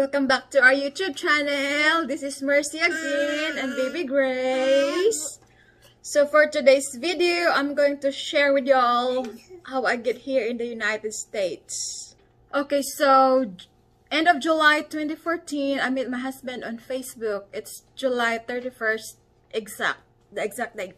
Welcome back to our YouTube channel. This is Mercy again and baby Grace. So for today's video, I'm going to share with y'all how I get here in the United States. Okay, so end of July 2014, I met my husband on Facebook. It's July 31st the exact date.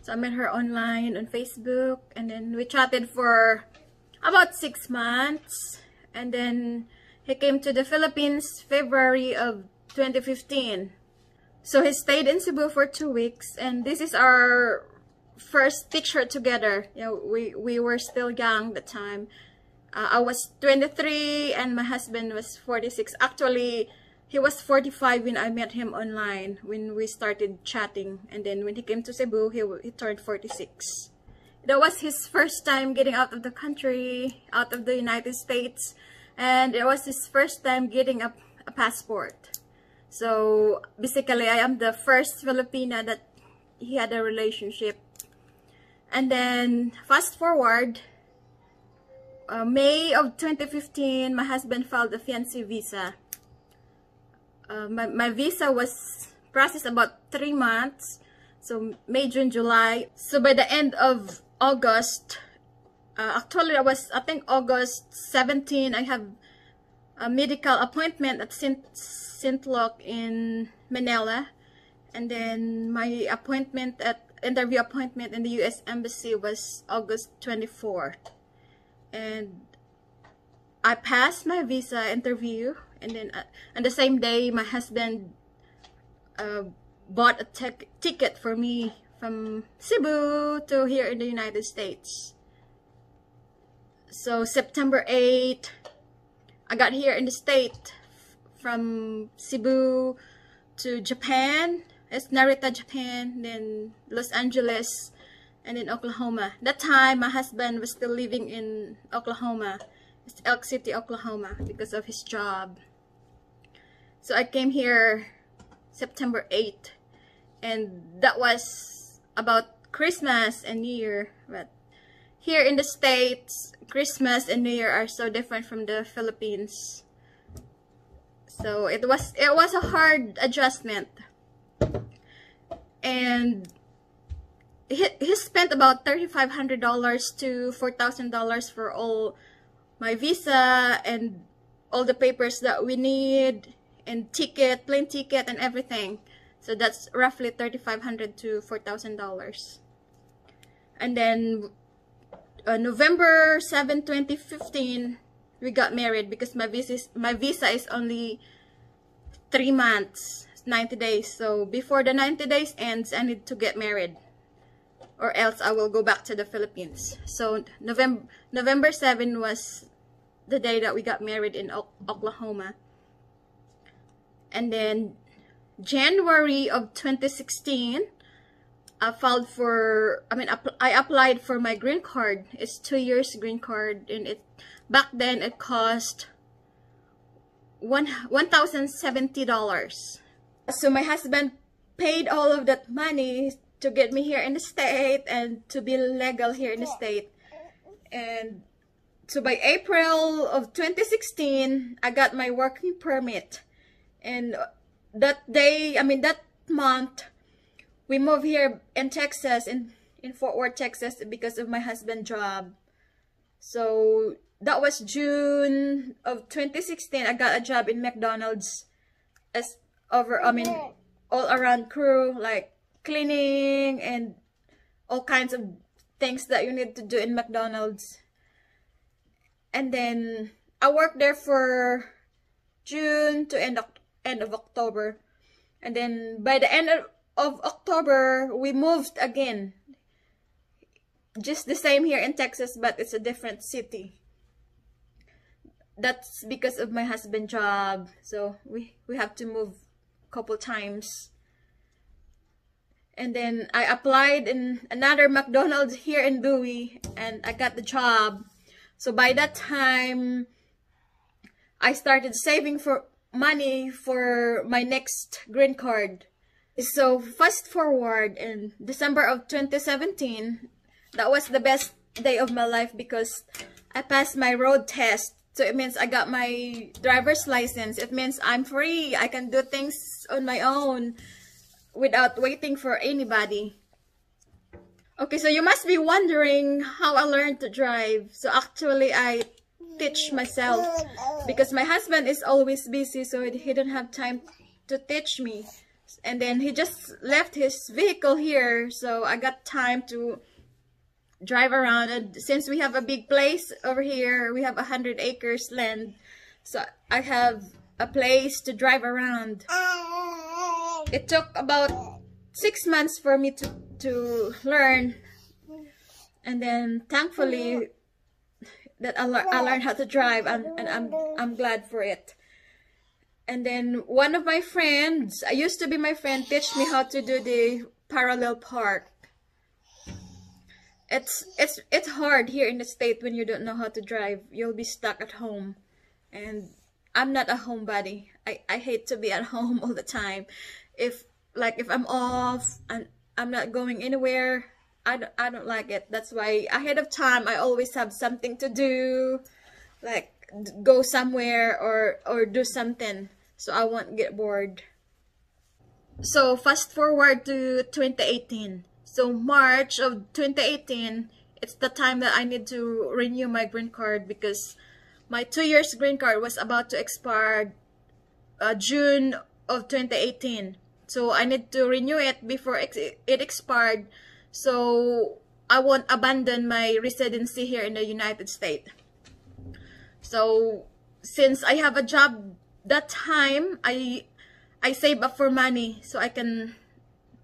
So I met her online on Facebook, and then we chatted for about 6 months, and then he came to the Philippines February of 2015. So he stayed in Cebu for 2 weeks, and this is our first picture together. You know, we were still young at the time. I was 23 and my husband was 46. Actually, he was 45 when I met him online, when we started chatting. And then when he came to Cebu, he turned 46. That was his first time getting out of the country, out of the United States. And it was his first time getting a passport. So basically, I am the first Filipina that he had a relationship. And then fast forward, May of 2015, my husband filed a fiancé visa. My visa was processed about 3 months. So May, June, July. So by the end of August, actually I think August 17, I have a medical appointment at St. Luke in Manila, and then my interview appointment in the US Embassy was August 24th, and I passed my visa interview, and then on the same day my husband bought a ticket for me from Cebu to here in the United States. So September 8, I got here in the state from Cebu to Japan. It's Narita, Japan, then Los Angeles, and then Oklahoma. That time, my husband was still living in Oklahoma. It's Elk City, Oklahoma, because of his job. So I came here September 8, and that was about Christmas and New Year. But here in the States, Christmas and New Year are so different from the Philippines. So it was a hard adjustment. And he spent about $3,500 to $4,000 for all my visa and all the papers that we need, and plane ticket and everything. So that's roughly $3,500 to $4,000. And then November 7, 2015, we got married because my visa is only 3 months, 90 days. So before the 90 days ends, I need to get married, or else I will go back to the Philippines. So November 7 was the day that we got married in Oklahoma. And then January of 2016, I applied for my green card. It's 2 years green card, and back then it cost $1,070. So my husband paid all of that money to get me here in the state and to be legal here in the state. And so by April of 2016, I got my working permit. And that month, we moved here in Texas, in Fort Worth, Texas, because of my husband's job. So that was June of 2016. I got a job in McDonald's all around crew, like cleaning and all kinds of things that you need to do in McDonald's. And then I worked there for June to end of October. And then by the end of October, we moved again. Just the same here in Texas, but it's a different city. That's because of my husband's job. So we have to move a couple times. And then I applied in another McDonald's here in Bowie, and I got the job. So by that time, I started saving for money for my next green card. So fast forward, in December of 2017, that was the best day of my life because I passed my road test So it means I got my driver's license. It means I'm free. I can do things on my own without waiting for anybody. Okay, so you must be wondering how I learned to drive. So actually, I teach myself because my husband is always busy, so he didn't have time to teach me. And then he just left his vehicle here, so I got time to drive around. And since we have a big place over here, we have 100 acres land, so I have a place to drive around. It took about 6 months for me to learn, and then thankfully that I learned how to drive, and I'm glad for it. And then one of my friends, I used to be my friend, teach me how to do the parallel park. It's hard here in the state when you don't know how to drive. You'll be stuck at home, and I'm not a homebody. I hate to be at home all the time. If I'm off and I'm not going anywhere, I don't like it. That's why ahead of time I always have something to do, like go somewhere or do something, so I won't get bored. So fast forward to 2018. So March of 2018, it's the time that I need to renew my green card because my 2 years green card was about to expire June of 2018. So I need to renew it before it expired, so I won't abandon my residency here in the United States. So since I have a job that time, I save up for money so I can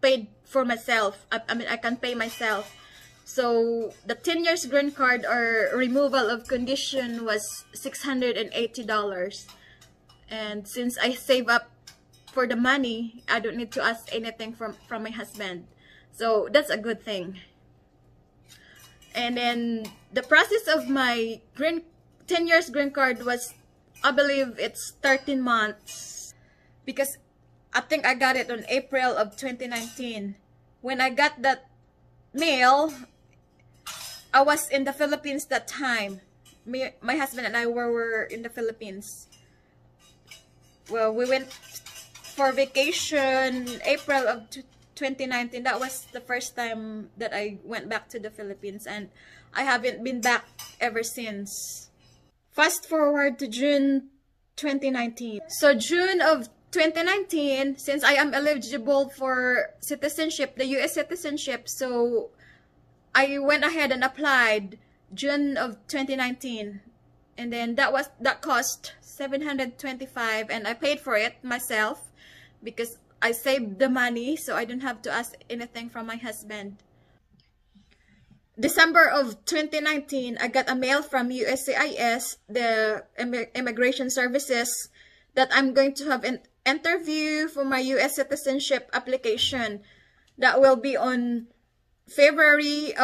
pay for myself. I mean, I can pay myself. So the 10 years green card or removal of condition was $680. And since I save up for the money, I don't need to ask anything from my husband. So that's a good thing. And then the process of my 10 years green card was, I believe it's 13 months. Because I think I got it on April of 2019. When I got that mail, I was in the Philippines that time. My husband and I were in the Philippines. Well, we went for vacation April of 2019. That was the first time that I went back to the Philippines, and I haven't been back ever since. Fast forward to June 2019. So June of 2019, since I am eligible for citizenship, the US citizenship, so I went ahead and applied June of 2019, and then that cost $725, and I paid for it myself because I saved the money, so I don't have to ask anything from my husband. December of 2019, I got a mail from USCIS, the Immigration Services, that I'm going to have an interview for my US citizenship application. That will be on February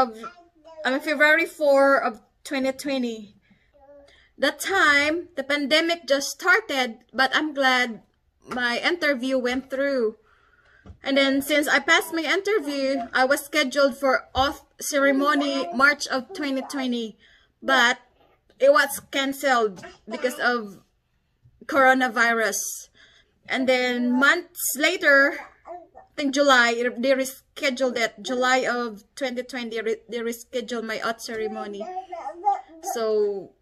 4 of 2020. That time, the pandemic just started, but I'm glad my interview went through. And then since I passed my interview, I was scheduled for oath ceremony March of 2020, but it was canceled because of coronavirus. And then months later, I think July, they rescheduled it. July of 2020, they rescheduled my oath ceremony. So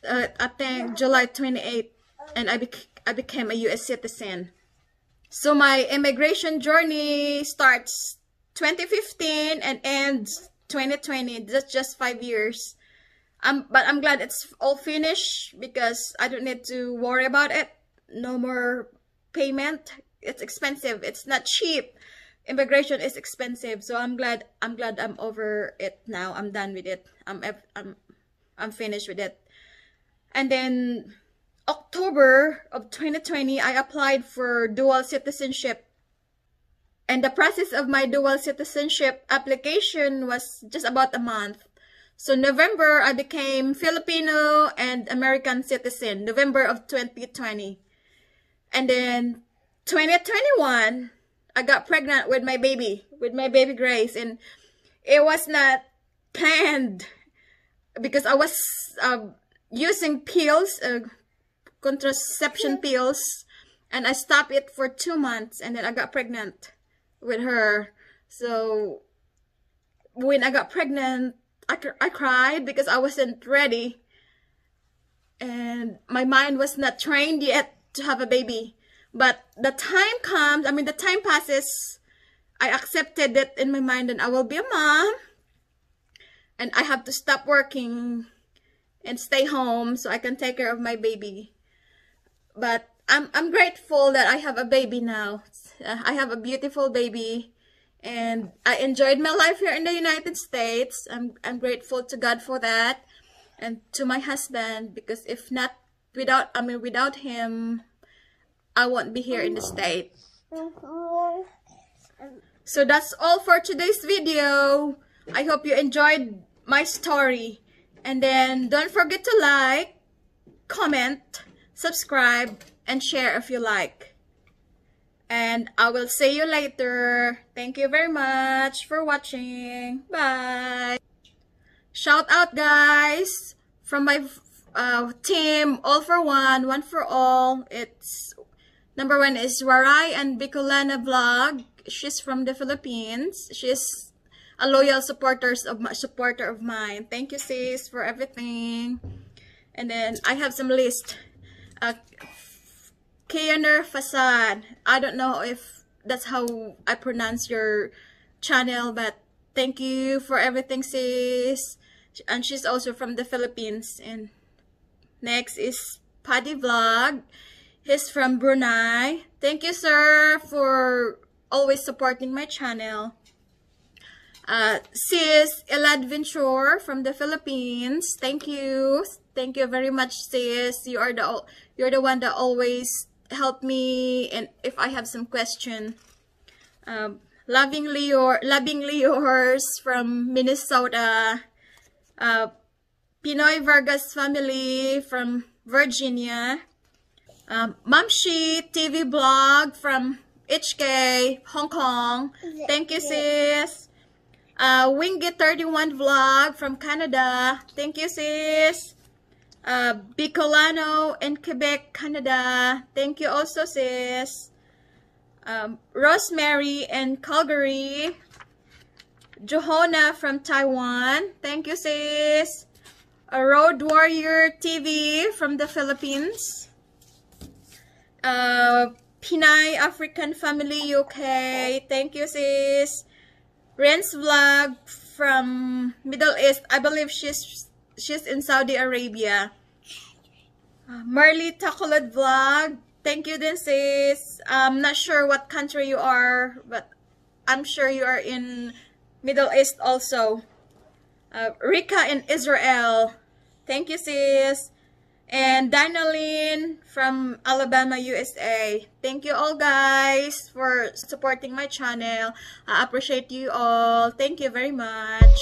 I think July 28th, and I became a US citizen. So my immigration journey starts 2015 and ends 2020. That's just 5 years. But I'm glad it's all finished because I don't need to worry about it. No more payment. It's expensive. It's not cheap. Immigration is expensive. So I'm glad I'm over it now. I'm done with it. I'm finished with it. And then October of 2020, I applied for dual citizenship. And the process of my dual citizenship application was just about a month. So November, I became Filipino and American citizen, November of 2020. And then 2021, I got pregnant with my baby Grace. And it was not planned because I was using pills, contraception pills, and I stopped it for 2 months, and then I got pregnant with her. So when I got pregnant, I cried because I wasn't ready, and my mind was not trained yet to have a baby. But the time comes, I mean the time passes, I accepted it in my mind that I will be a mom, and I have to stop working and stay home so I can take care of my baby. But I'm grateful that I have a baby now. I have a beautiful baby, and I enjoyed my life here in the United States. I'm grateful to God for that, and to my husband, because if not, without him, I won't be here in the States. So that's all for today's video. I hope you enjoyed my story, and then don't forget to like, comment, subscribe, and share if you like. And I will see you later. Thank you very much for watching. Bye. Shout out, guys, from my team, All for One, One for All. It's number 1 is Waray and Bicolana Vlog. She's from the Philippines. She's a loyal supporter of mine. Thank you, sis, for everything. And then I have some list. KOEN'S Facade. I don't know if that's how I pronounce your channel, but thank you for everything, sis. And she's also from the Philippines. And next is Paddy Vlog. He's from Brunei. Thank you, sir, for always supporting my channel. Sis Eladventure from the Philippines. Thank you. Thank you very much, sis. You're the one that always help me, and if I have some question. Lovingly yours from Minnesota. Pinoy Vargas family from Virginia. Mamshi TV blog from HK, Hong Kong. Thank you, sis. Wingy 31 vlog from Canada. Thank you, sis. Bicolano in Quebec, Canada. Thank you also, sis. Rosemary in Calgary. Johanna from Taiwan. Thank you, sis. Road Warrior TV from the Philippines. Pinay African Family UK. Thank you, sis. Ren's Vlog from Middle East. I believe she's in Saudi Arabia. Marley Tacolad Vlog. Thank you then, sis. I'm not sure what country you are, but I'm sure you are in Middle East also. Rika in Israel. Thank you, sis. And Danaline from Alabama, USA. Thank you all, guys, for supporting my channel. I appreciate you all. Thank you very much.